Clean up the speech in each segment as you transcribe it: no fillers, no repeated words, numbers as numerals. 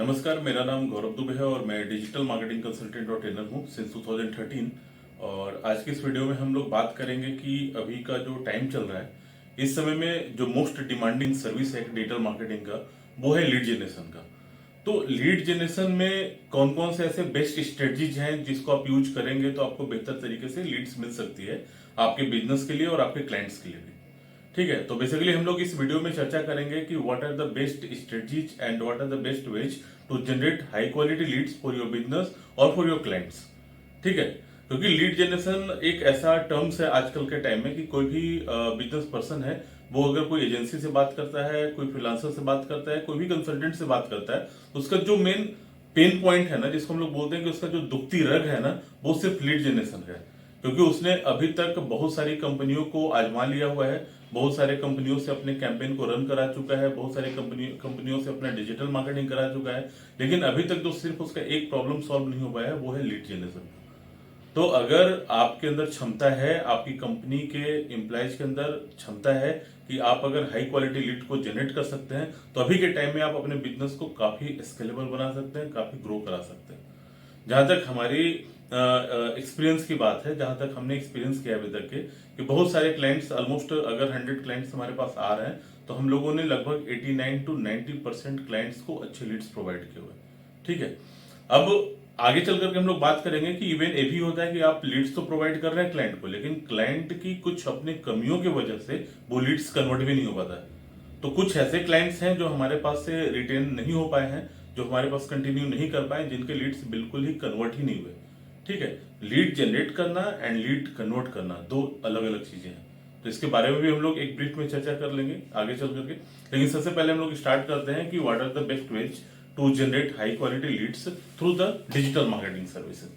नमस्कार, मेरा नाम गौरव दुबे है और मैं डिजिटल मार्केटिंग कंसल्टेंट और ट्रेनर हूँ सिंस 2013। और आज की इस वीडियो में हम लोग बात करेंगे कि अभी का जो टाइम चल रहा है, इस समय में जो मोस्ट डिमांडिंग सर्विस है डिजिटल मार्केटिंग का, वो है लीड जनरेशन का। तो लीड जनरेशन में कौन कौन से ऐसे बेस्ट स्ट्रेटजीज हैं जिसको आप यूज करेंगे तो आपको बेहतर तरीके से लीड्स मिल सकती है आपके बिजनेस के लिए और आपके क्लाइंट्स के लिए भी। ठीक है, तो बेसिकली हम लोग इस वीडियो में चर्चा करेंगे कि what are the best strategies and what are the best ways to generate high quality leads for your business और फॉर योर क्लाइंट्स। ठीक है, क्योंकि लीड जनरेशन एक ऐसा टर्म्स है आजकल के टाइम में कि कोई भी बिजनेस पर्सन है, वो अगर कोई एजेंसी से बात करता है, कोई फ्रीलांसर से बात करता है, कोई भी कंसल्टेंट से बात करता है, उसका जो मेन पेन पॉइंट है ना, जिसको हम लोग बोलते हैं कि उसका जो दुखती रग है ना, वो सिर्फ लीड जनरेशन है। क्योंकि उसने अभी तक बहुत सारी कंपनियों को आजमा लिया हुआ है, बहुत सारे कंपनियों से अपने कैंपेन को रन करा चुका है, बहुत सारी कंपनियों से अपना डिजिटल मार्केटिंग करा चुका है, लेकिन अभी तक जो सिर्फ उसका एक प्रॉब्लम सॉल्व नहीं हो पाया है, वो है लीड जनरेशन। तो अगर आपके अंदर क्षमता है, आपकी कंपनी के एम्प्लॉयज के अंदर क्षमता है कि आप अगर हाई क्वालिटी लीड को जनरेट कर सकते हैं, तो अभी के टाइम में आप अपने बिजनेस को काफी स्केलेबल बना सकते हैं, काफी ग्रो करा सकते हैं। जहां तक हमारी एक्सपीरियंस की बात है, जहां तक हमने एक्सपीरियंस किया अभी तक के, कि बहुत सारे क्लाइंट्स, ऑलमोस्ट अगर 100 क्लाइंट्स हमारे पास आ रहे हैं, तो हम लोगों ने लगभग 89 to 90% क्लाइंट्स को अच्छे लीड्स प्रोवाइड किए हुए हैं। ठीक है, अब आगे चल करके हम लोग बात करेंगे कि इवन ये भी होता है कि आप लीड्स तो प्रोवाइड कर रहे हैं क्लाइंट को, लेकिन क्लाइंट की कुछ अपनी कमियों की वजह से वो लीड्स कन्वर्ट भी नहीं हो पाता है। तो कुछ ऐसे क्लाइंट्स हैं जो हमारे पास से रिटेन नहीं हो पाए हैं, जो हमारे पास कंटिन्यू नहीं कर पाए, जिनके लीड्स बिल्कुल ही कन्वर्ट ही नहीं हुए। ठीक है, लीड जनरेट करना एंड लीड कन्वर्ट करना दो अलग अलग चीजें हैं। तो इसके बारे में भी हम लोग एक ब्रीफ में चर्चा कर लेंगे आगे चल करके। लेकिन सबसे पहले हम लोग स्टार्ट करते हैं कि what are the best ways to generate high quality leads through the digital marketing services.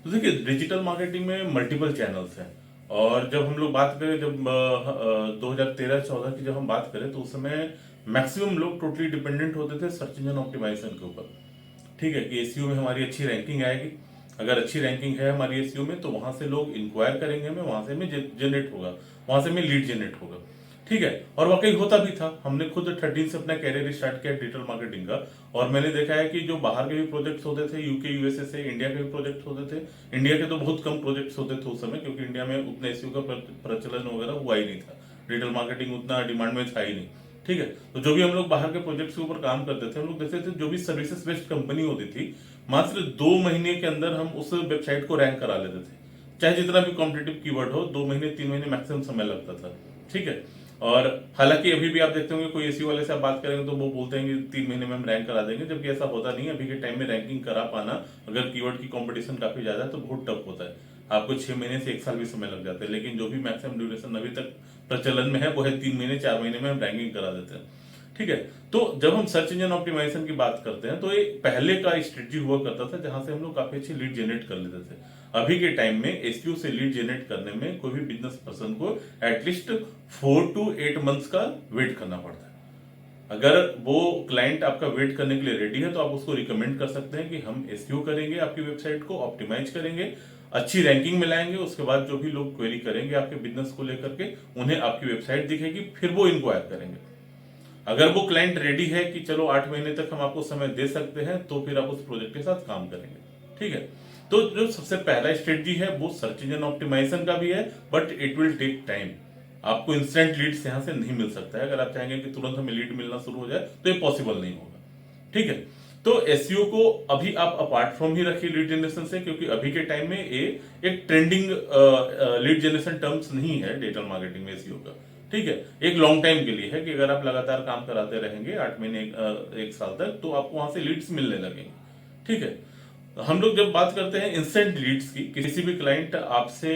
तो देखिए, डिजिटल मार्केटिंग में मल्टीपल चैनल्स हैं। और जब हम लोग बात करें, जब 2013-14 की जब हम बात करें, तो उस समय मैक्सिमम लोग टोटली डिपेंडेंट होते थे सर्च इंजन ऑप्टिमाइजेशन के ऊपर। ठीक है, कि एसईओ में हमारी अच्छी रैंकिंग आएगी, अगर अच्छी रैंकिंग है हमारी एसईओ में, तो वहां से लोग इंक्वायर करेंगे हमें, वहां से हमें जनरेट होगा, वहां से हमें लीड जनरेट होगा। ठीक है, और वाकई होता भी था। हमने खुद 13 से अपना कैरियर स्टार्ट किया डिजिटल मार्केटिंग का, और मैंने देखा है कि जो बाहर के भी प्रोजेक्ट्स होते थे, यूके यूएसए से, इंडिया के भी प्रोजेक्ट्स होते थे। इंडिया के तो बहुत कम प्रोजेक्ट्स होते थे उस समय, क्योंकि इंडिया में उतना एसईओ का प्रचलन वगैरह हुआ ही नहीं था, डिजिटल मार्केटिंग उतना डिमांड में था ही नहीं। ठीक है, तो जो भी हम लोग बाहर के प्रोजेक्ट्स के ऊपर काम करते थे, हम लोग देखते थे जो भी सर्विसेज बेस्ड कंपनी होती थी, मात्र 2 महीने के अंदर हम उस वेबसाइट को रैंक करा लेते थे। चाहे जितना भी कॉम्पिटेटिव कीवर्ड हो, 2 महीने 3 महीने मैक्सिमम समय लगता था। ठीक है, और हालांकि अभी भी आप देखते होंगे कोई एसईओ वाले से आप बात करेंगे तो वो बोलते हैं कि 3 महीने में हम रैंक करा देंगे, जबकि ऐसा होता नहीं है। अभी के टाइम में रैंकिंग करा पाना, अगर कीवर्ड की कंपटीशन काफी ज्यादा है, तो बहुत टफ होता है। आपको 6 महीने से 1 साल भी समय लग जाता है, लेकिन जो भी मैक्सिमम ड्यूरेशन अभी तक प्रचलन में है, वो है 3 महीने 4 महीने में हम रैंकिंग करा देते हैं। ठीक है, तो जब हम सर्च इंजन ऑप्टिमाइजेशन की बात करते हैं, तो ये पहले का स्ट्रेटजी हुआ करता था, जहां से हम लोग काफी अच्छी लीड जनरेट कर लेते थे। अभी के टाइम में एसईओ से लीड जनरेट करने में कोई भी बिजनेस पर्सन को एटलीस्ट 4 to 8 मंथ्स का वेट करना पड़ता है। अगर वो क्लाइंट आपका वेट करने के लिए रेडी है, तो आप उसको रिकमेंड कर सकते हैं कि हम एसईओ करेंगे, आपकी वेबसाइट को ऑप्टिमाइज करेंगे, अच्छी रैंकिंग में लाएंगे। उसके बाद जो भी लोग क्वेरी करेंगे आपके बिजनेस को लेकर के, उन्हें आपकी वेबसाइट दिखेगी, फिर वो इंक्वायर करेंगे। अगर वो क्लाइंट रेडी है कि चलो 8 महीने तक हम आपको समय दे सकते हैं, तो फिर आप उस प्रोजेक्ट के साथ काम करेंगे। ठीक है, तो जो सबसे पहला स्ट्रेटजी है वो सर्च इंजन ऑप्टिमाइजेशन का भी है, but it will take time. आपको इंस्टेंट लीड्स यहां से नहीं मिल सकता है। अगर आप चाहेंगे कि तुरंत हमें लीड मिलना शुरू हो जाए, तो ये पॉसिबल नहीं होगा। ठीक है, तो एसईओ को अभी आप अपार्ट फ्रॉम ही रखिए लीड जनरेशन से, क्योंकि अभी के टाइम में ये एक ट्रेंडिंग लीड जनरेशन टर्म्स नहीं है डिजिटल मार्केटिंग में एसईओ का। ठीक है, एक लॉन्ग टाइम के लिए है कि अगर आप लगातार काम कराते रहेंगे 8 महीने 1 साल तक, तो आपको वहां से लीड्स मिलने लगेंगे। ठीक है, हम लोग जब बात करते हैं इंस्टेंट लीड्स की, किसी भी क्लाइंट आपसे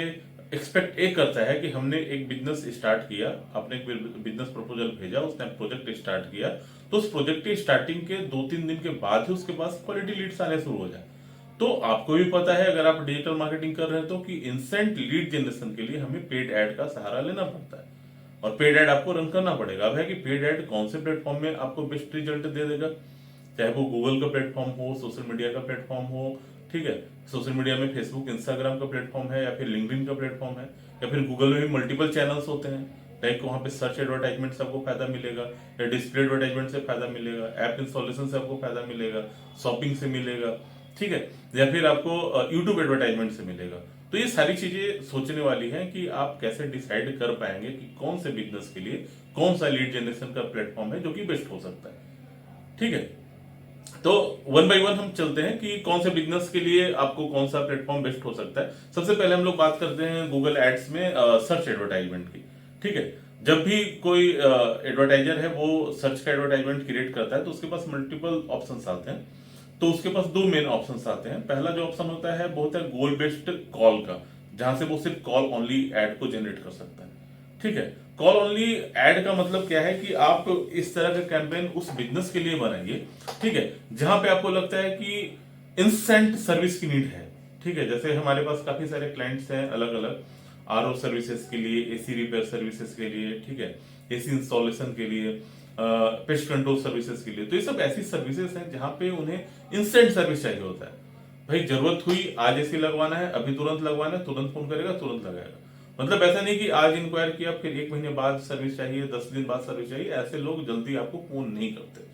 एक्सपेक्ट एक करता है कि हमने एक बिजनेस स्टार्ट किया, आपने एक बिजनेस प्रपोजल भेजा, उसने प्रोजेक्ट स्टार्ट किया, तो उस प्रोजेक्ट की स्टार्टिंग के 2-3 दिन के बाद ही उसके पास क्वालिटी लीड्स आने शुरू हो जाए। तो आपको भी पता है, अगर आप डिजिटल मार्केटिंग कर रहे हैं, तो कि इंस्टेंट लीड जनरेशन के लिए हमें पेड ऐड का सहारा लेना पड़ता है, और पेड ऐड आपको रन करना पड़ेगा। अब है कि पेड ऐड कौन से प्लेटफॉर्म में आपको बेस्ट रिजल्ट दे देगा, चाहे वो गूगल का प्लेटफॉर्म हो, सोशल मीडिया का प्लेटफॉर्म हो। ठीक है, सोशल मीडिया में फेसबुक इंस्टाग्राम का प्लेटफॉर्म है, या फिर लिंक्डइन का प्लेटफॉर्म है, या फिर गूगल में भी मल्टीपल चैनल्स होते हैं। लाइक वहाँ पे सर्च एडवर्टाइजमेंट से आपको फायदा मिलेगा, या डिस्प्ले एडवर्टाइजमेंट से फायदा मिलेगा, ऐप इंस्टॉलेशन से आपको फायदा मिलेगा, शॉपिंग से मिलेगा, ठीक है, या फिर आपको यूट्यूब एडवर्टाइजमेंट से मिलेगा। तो ये सारी चीजें सोचने वाली हैं कि आप कैसे डिसाइड कर पाएंगे कि कौन से बिजनेस के लिए कौन सा लीड जनरेशन का प्लेटफॉर्म है जो कि बेस्ट हो सकता है, ठीक है। तो वन बाय वन हम चलते हैं कि कौन से बिजनेस के लिए आपको कौन सा प्लेटफॉर्म बेस्ट हो सकता है। सबसे पहले हम लोग बात करते हैं गूगल एड्स में सर्च एडवर्टाइजमेंट की, ठीक है। जब भी कोई एडवर्टाइजर है वो सर्च का एडवर्टाइजमेंट क्रिएट करता है तो उसके पास मल्टीपल ऑप्शंस आते हैं। तो उसके पास दो मेन ऑप्शंस आते हैं। पहला जो ऑप्शन होता है वो होता है गोल बेस्ड कॉल का, जहां से वो सिर्फ कॉल ओनली एड को जनरेट कर सकता है, ठीक है। कॉल ओनली एड का मतलब क्या है कि आप इस तरह का कैंपेन उस बिजनेस के लिए बनाइए, ठीक है, जहां पे आपको लगता है कि इंस्टेंट सर्विस की नीड है, ठीक है। जैसे हमारे पास काफी सारे क्लाइंट्स हैं अलग अलग, आरओ सर्विसेज के लिए, एसी रिपेयर सर्विसेज के लिए, ठीक है, एसी इंस्टॉलेशन के लिए, पेस्ट कंट्रोल सर्विसेज के लिए। तो ये सब ऐसी सर्विसेज हैं जहां पे उन्हें इंस्टेंट सर्विस चाहिए होता है। भाई जरूरत हुई, आज एसी लगवाना है, अभी तुरंत लगवाना है, तुरंत फोन करेगा, तुरंत लगाएगा। मतलब ऐसा नहीं कि आज इंक्वायर किया फिर 1 महीने बाद सर्विस चाहिए, 10 दिन बाद सर्विस चाहिए, ऐसे लोग जल्दी आपको फोन नहीं करते।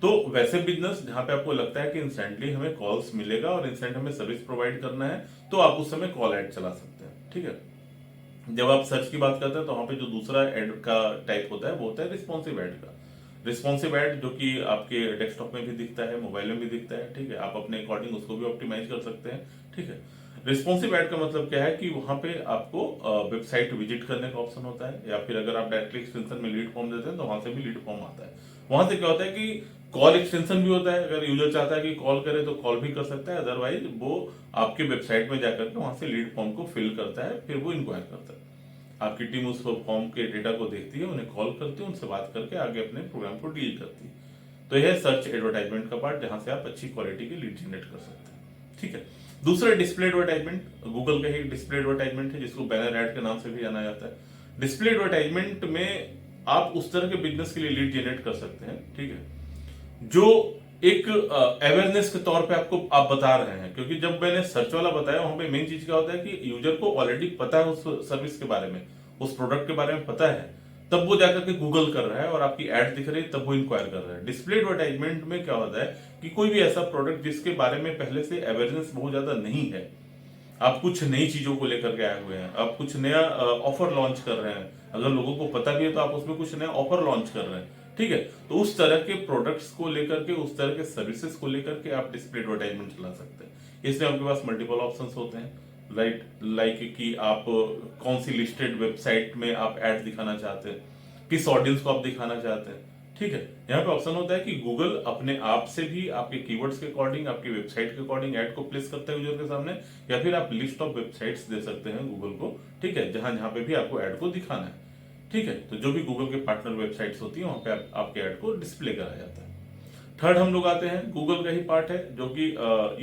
तो वैसे बिजनेस जहां पे आपको लगता है कि इंस्टेंटली हमें कॉल्स मिलेगा और इंस्टेंट हमें सर्विस प्रोवाइड करना है, तो आप उस समय कॉल एड चला सकते हैं, ठीक है। जब आप सर्च की बात करते हैं तो वहां पे जो दूसरा एड का टाइप होता है वो होता है रिस्पॉन्सिव एड का। रिस्पॉन्सिव एड जो कि आपके डेस्कटॉप में भी दिखता है, मोबाइल में भी दिखता है, ठीक है, आप अपने अकॉर्डिंग उसको भी ऑप्टिमाइज कर सकते हैं, ठीक है। रिस्पॉन्सिव एड का मतलब क्या है कि वहां पे आपको वेबसाइट विजिट करने का ऑप्शन होता है, या फिर अगर आप डायरेक्टली एक्सटेंशन में लीड फॉर्म देते हैं तो वहां से भी लीड फॉर्म आता है। वहां से क्या होता है कि कॉल एक्सटेंशन भी होता है, अगर यूजर चाहता है कि कॉल करे तो कॉल भी कर सकता है, अदरवाइज वो आपके वेबसाइट में जाकर के वहां से लीड फॉर्म को फिल करता है, फिर वो इंक्वायर करता है। आपकी टीम उस फॉर्म के डेटा को देखती है, उन्हें कॉल करती है, उनसे बात करके आगे अपने प्रोग्राम को डील करती है। तो यह सर्च एडवर्टाइजमेंट का पार्ट जहां से आप अच्छी क्वालिटी के लीड जनरेट कर सकते हैं, ठीक है। दूसरा डिस्प्ले एडवर्टाइजमेंट, गूगल का ही डिस्प्ले एडवर्टाइजमेंट है जिसको बैनर एड के नाम से भी जाना जाता है। डिस्प्ले एडवर्टाइजमेंट में आप उस तरह के बिजनेस के लिए लीड जनरेट कर सकते हैं, ठीक है, जो एक अवेयरनेस के तौर पे आपको आप बता रहे हैं। क्योंकि जब मैंने सर्च वाला बताया वहां पे मेन चीज क्या होता है कि यूजर को ऑलरेडी पता है उस सर्विस के बारे में, उस प्रोडक्ट के बारे में पता है, तब वो जाकर के गूगल कर रहा है और आपकी एड दिख रही है तब वो इंक्वायर कर रहा है। डिस्प्ले एडवर्टाइजमेंट में क्या होता है कि कोई भी ऐसा प्रोडक्ट जिसके बारे में पहले से अवेयरनेस बहुत ज्यादा नहीं है, आप कुछ नई चीजों को लेकर के आए हुए हैं, आप कुछ नया ऑफर लॉन्च कर रहे हैं, अगर लोगों को पता भी है तो आप उसमें कुछ नया ऑफर लॉन्च कर रहे हैं, ठीक है। तो उस तरह के प्रोडक्ट्स को लेकर के, उस तरह के सर्विसेज को लेकर के आप डिस्प्ले एडवर्टाइजमेंट चला सकते हैं। इसमें आपके पास मल्टीपल ऑप्शंस होते हैं, राइट, लाइक कि आप कौन सी लिस्टेड वेबसाइट में आप एड दिखाना चाहते हैं, किस ऑडियंस को आप दिखाना चाहते हैं, ठीक है। यहाँ पे ऑप्शन होता है कि गूगल अपने आप से भी आपके कीवर्ड्स के अकॉर्डिंग, आपकी वेबसाइट के अकॉर्डिंग एड को प्लेस करता है यूजर के सामने, या फिर आप लिस्ट ऑफ वेबसाइट्स दे सकते हैं गूगल को, ठीक है, जहां जहां पे भी आपको एड को दिखाना है, ठीक है। तो जो भी गूगल के पार्टनर वेबसाइट्स होती है वहां पे आपके ऐड को डिस्प्ले कराया जाता है। थर्ड हम लोग आते हैं, गूगल का ही पार्ट है जो कि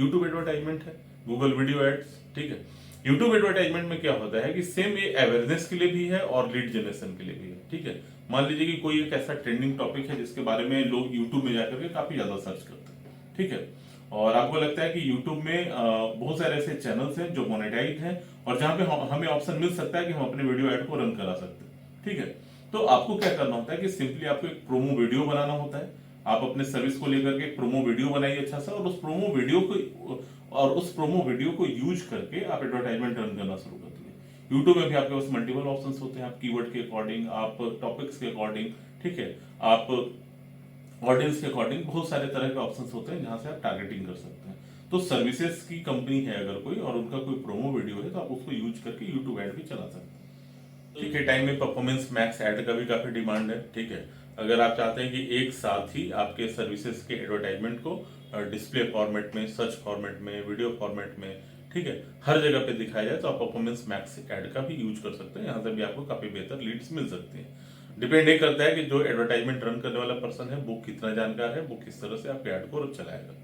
यूट्यूब एडवर्टाइजमेंट है, गूगल वीडियो एड्स, ठीक है। यूट्यूब एडवर्टाइजमेंट में क्या होता है कि सेम ये अवेयरनेस के लिए भी है और लीड जनरेशन के लिए भी है, ठीक है। मान लीजिए कि कोई एक ऐसा ट्रेंडिंग टॉपिक है जिसके बारे में लोग यूट्यूब में जाकर के काफी ज्यादा सर्च करते हैं, ठीक है, और आपको लगता है कि यूट्यूब में बहुत सारे ऐसे चैनल्स हैं जो मोनेटाइज हैं और जहां पे हमें ऑप्शन मिल सकता है कि हम अपने वीडियो एड को रन करा सकते हैं, ठीक है। तो आपको क्या करना होता है कि सिंपली आपको एक प्रोमो वीडियो बनाना होता है। आप अपने सर्विस को लेकर के एक प्रोमो वीडियो बनाइए अच्छा सा, और उस प्रोमो वीडियो को यूज करके आप एडवर्टाइजमेंट रन करना शुरू कर दीजिए। यूट्यूब में भी आपके पास मल्टीपल ऑप्शंस होते हैं, आप कीवर्ड के अकॉर्डिंग, आप टॉपिक्स के अकॉर्डिंग, ठीक है, आप ऑडियंस के अकॉर्डिंग बहुत सारे तरह के ऑप्शंस होते हैं जहां से आप टारगेटिंग कर सकते हैं। तो सर्विसेज की कंपनी है अगर कोई और उनका कोई प्रोमो वीडियो है तो आप उसको यूज करके यूट्यूब एड भी चला सकते हैं, ठीक है। टाइम में परफॉर्मेंस मैक्स ऐड का भी काफी डिमांड है, ठीक है। अगर आप चाहते हैं कि एक साथ ही आपके सर्विसेज के एडवर्टाइजमेंट को डिस्प्ले फॉर्मेट में, सर्च फॉर्मेट में, वीडियो फॉर्मेट में, ठीक है, हर जगह पे दिखाया जाए तो आप परफॉर्मेंस मैक्स ऐड का भी यूज कर सकते हैं। यहाँ से भी आपको काफी बेहतर लीड्स मिल सकती हैं। डिपेंड ये करता है कि जो एडवर्टाइजमेंट रन करने वाला पर्सन है वो कितना जानकार है, वो किस तरह से आपके ऐड को चलाएगा,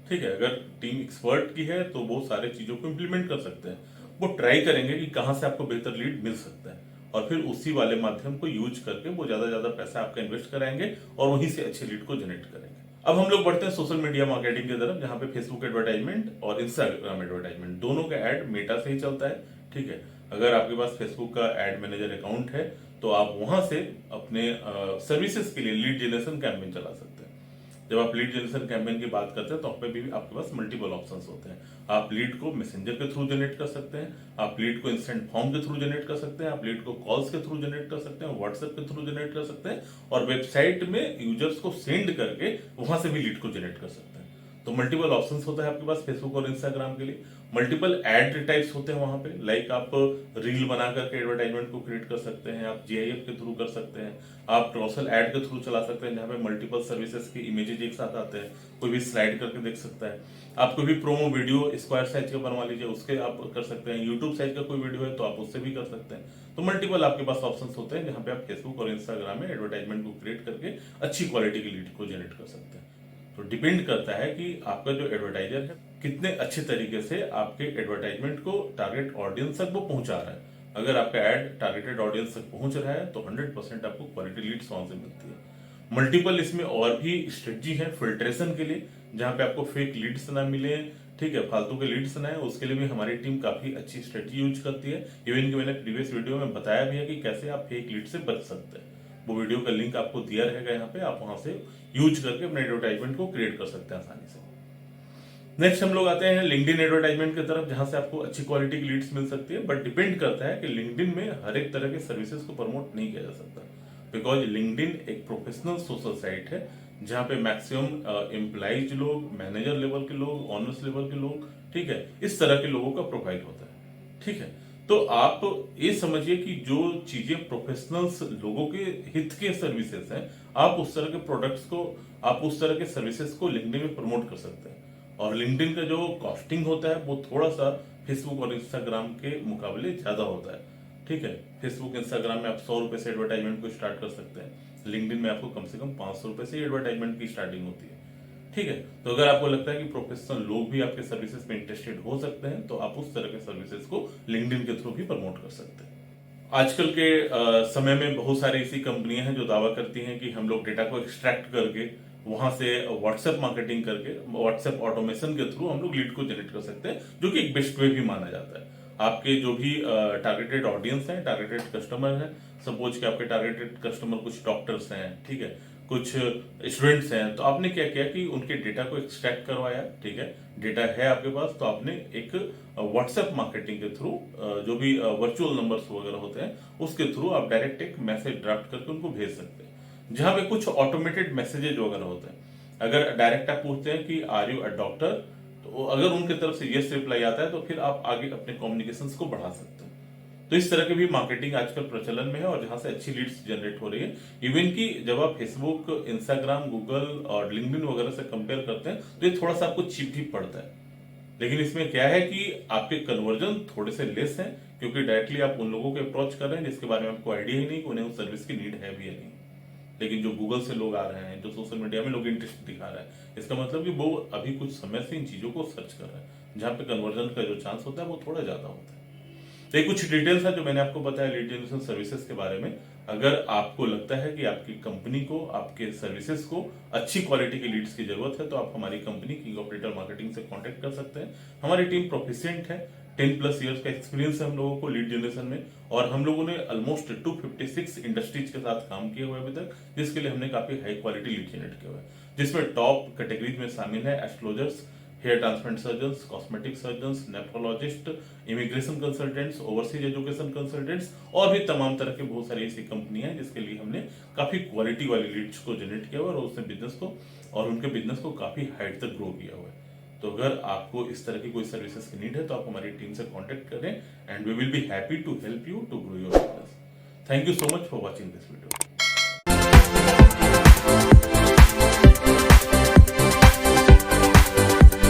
ठीक है। अगर टीम एक्सपर्ट की है तो वो सारे चीजों को इंप्लीमेंट कर सकते हैं। वो ट्राई करेंगे कि कहां से आपको बेहतर लीड मिल सकता है और फिर उसी वाले माध्यम को यूज करके वो ज्यादा पैसा आपका इन्वेस्ट कराएंगे और वहीं से अच्छे लीड को जनरेट करेंगे। अब हम लोग बढ़ते हैं सोशल मीडिया मार्केटिंग की तरफ, जहां पे फेसबुक एडवर्टाइजमेंट और इंस्टाग्राम एडवर्टाइजमेंट दोनों का एड मेटा से ही चलता है, ठीक है। अगर आपके पास फेसबुक का एड मैनेजर अकाउंट है तो आप वहां से अपने सर्विसेज के लिए लीड जनरेशन कैंपेन चला सकते हैं। जब आप लीड जनरेशन कैंपेन की बात करते हैं तो आप भी आपके पास मल्टीपल ऑप्शंस होते हैं। आप लीड को मैसेंजर के थ्रू जनरेट कर सकते हैं, आप लीड को इंस्टेंट फॉर्म के थ्रू जनरेट कर सकते हैं, आप लीड को कॉल्स के थ्रू जनरेट कर सकते हैं, व्हाट्सएप के थ्रू जनरेट कर सकते हैं, और वेबसाइट में यूजर्स को सेंड करके वहां से भी लीड को जनरेट कर सकते हैं। तो मल्टीपल ऑप्शंस होता है आपके पास फेसबुक और इंस्टाग्राम के लिए। मल्टीपल एड टाइप्स होते हैं वहां पे, लाइक आप रील बना करके एडवर्टाइजमेंट को क्रिएट कर सकते हैं, आप जीआईएफ के थ्रू कर सकते हैं, आप क्रॉसल एड के थ्रू चला सकते हैं जहां पे मल्टीपल सर्विसेज के इमेजेस एक साथ आते हैं, कोई भी स्लाइड करके देख सकता है। आप कोई भी प्रोमो वीडियो स्क्वायर साइज का बनवा लीजिए, उसके आप कर सकते हैं। यूट्यूब साइज का कोई वीडियो है तो आप उससे भी कर सकते हैं। तो मल्टीपल आपके पास ऑप्शंस होते हैं जहां पे आप फेसबुक और इंस्टाग्राम में एडवर्टाइजमेंट को क्रिएट करके अच्छी क्वालिटी की लीड को जनरेट कर सकते हैं। तो डिपेंड करता है कि आपका जो एडवर्टाइजर है कितने अच्छे तरीके से आपके एडवर्टाइजमेंट को टारगेट ऑडियंस तक वो पहुंचा रहा है। अगर आपका एड टारगेटेड ऑडियंस तक पहुंच रहा है तो 100% आपको क्वालिटी लीड्स वहां से मिलती है। मल्टीपल इसमें और भी स्ट्रेटजी है फिल्ट्रेशन के लिए, जहां पे आपको फेक लीड्स ना मिले, ठीक है, फालतू के लीड्स ना है, उसके लिए भी हमारी टीम काफी अच्छी स्ट्रेटजी यूज करती है। इवन कि मैंने प्रीवियस वीडियो में बताया भी है कि कैसे आप फेक लीड से बच सकते हैं। वो वीडियो का लिंक आपको दिया रहेगा यहाँ पे, आप वहां से यूज करके अपने एडवर्टाइजमेंट को क्रिएट कर सकते हैं आसानी से। नेक्स्ट हम लोग आते हैं लिंक्डइन एडवर्टाइजमेंट की तरफ, जहां से आपको अच्छी क्वालिटी की लीड्स मिल सकती है। बट डिपेंड करता है कि लिंक्डइन में हर एक तरह के सर्विसेज को प्रमोट नहीं किया जा सकता, बिकॉज लिंक्डइन एक प्रोफेशनल सोशल साइट है जहां पे मैक्सिमम एम्प्लॉइज लोग, मैनेजर लेवल के लोग, ऑनर्स लेवल के लोग, ठीक है, इस तरह के लोगों का प्रोफाइल होता है। ठीक है, तो आप ये समझिए कि जो चीजें प्रोफेशनल्स लोगों के हित के सर्विसेज हैं, आप उस तरह के प्रोडक्ट्स को, आप उस तरह के सर्विसेज को लिंक्डइन में प्रमोट कर सकते हैं। और लिंक्डइन का जो कॉस्टिंग होता है वो थोड़ा सा फेसबुक और इंस्टाग्राम के मुकाबले ज्यादा होता है। ठीक है, फेसबुक इंस्टाग्राम में आप 100 रुपए से एडवर्टाइजमेंट को स्टार्ट कर सकते हैं, लिंक्डइन में आपको कम से कम 500 रुपए से एडवर्टाइजमेंट की स्टार्टिंग होती है। ठीक है, तो अगर आपको लगता है कि प्रोफेशनल लोग भी आपके सर्विसेज में इंटरेस्टेड हो सकते हैं तो आप उस तरह के सर्विसेज को लिंक्डइन के थ्रू भी प्रमोट कर सकते हैं। आजकल के समय में बहुत सारी ऐसी कंपनियां हैं जो दावा करती हैं कि हम लोग डेटा को एक्सट्रैक्ट करके वहां से व्हाट्सएप मार्केटिंग करके, व्हाट्सएप ऑटोमेशन के थ्रू हम लोग लीड को जनरेट कर सकते हैं, जो कि एक बेस्ट वे भी माना जाता है। आपके जो भी टारगेटेड ऑडियंस है, टारगेटेड कस्टमर है, सपोज कि आपके टारगेटेड कस्टमर कुछ डॉक्टर्स हैं, ठीक है, कुछ स्टूडेंट्स हैं, तो आपने क्या किया कि उनके डेटा को एक्सट्रैक्ट करवाया। ठीक है, डेटा है आपके पास तो आपने एक व्हाट्सएप मार्केटिंग के थ्रू जो भी वर्चुअल नंबर्स वगैरह होते हैं उसके थ्रू आप डायरेक्ट एक मैसेज ड्राफ्ट करके उनको भेज सकते हैं, जहां पे कुछ ऑटोमेटेड मैसेजेज वगैरह होते हैं। अगर डायरेक्ट आप पूछते हैं कि आर यू अ डॉक्टर, तो अगर उनके तरफ से यस रिप्लाई आता है तो फिर आप आगे अपने कम्युनिकेशंस को बढ़ा सकते हैं। तो इस तरह की भी मार्केटिंग आजकल प्रचलन में है और जहां से अच्छी लीड्स जनरेट हो रही है। इवन कि जब आप फेसबुक, इंस्टाग्राम, गूगल और लिंक्डइन वगैरह से कंपेयर करते हैं तो ये थोड़ा सा आपको चीप ही पड़ता है, लेकिन इसमें क्या है कि आपके कन्वर्जन थोड़े से लेस हैं, क्योंकि डायरेक्टली आप उन लोगों को अप्रोच कर रहे हैं जिसके बारे में आपको आइडिया ही नहीं कि उन्हें उस सर्विस की नीड है भी या नहीं। लेकिन जो गूगल से लोग आ रहे हैं, जो सोशल मीडिया में लोग इंटरेस्ट दिखा रहे हैं, इसका मतलब कि वो अभी कुछ समय से इन चीजों को सर्च कर रहे हैं, जहां पे कन्वर्जन का जो चांस होता है वो थोड़ा ज्यादा होता है। तो ये कुछ डिटेल्स है जो मैंने आपको बताया लीड जनरेशन सर्विसेज के बारे में। अगर आपको लगता है कि आपकी कंपनी को, आपके सर्विसेज को अच्छी क्वालिटी की लीड्स की जरूरत है तो आप हमारी company king of digital marketing से कांटेक्ट कर सकते हैं। हमारी टीम प्रोफिशिएंट है, 10+ ईयर्स का एक्सपीरियंस है हम लोगों को लीड जनरेशन में, और हम लोगों ने ऑलमोस्ट 256 इंडस्ट्रीज के साथ काम किया हुआ है अभी तक, जिसके लिए हमने काफी हाई क्वालिटी लीड जनरेट किया हुआ है, जिसमें टॉप कैटेगरीज में शामिल है astrologers, hair transplant surgeons, cosmetic surgeons, nephrologist, immigration consultants, overseas education consultants, और भी तमाम तरह के बहुत सारी ऐसी कंपनियां हैं जिसके लिए हमने काफी क्वालिटी वाली लीड्स को जनरेट किया हुआ है और उसने बिजनेस को और उनके बिजनेस को काफी हाइट तक ग्रो किया हुआ है। तो अगर आपको इस तरह की कोई सर्विसेज की नीड है तो आप हमारी टीम से कांटेक्ट करें and we will be happy to help you to grow your business. Thank you so much for watching this video.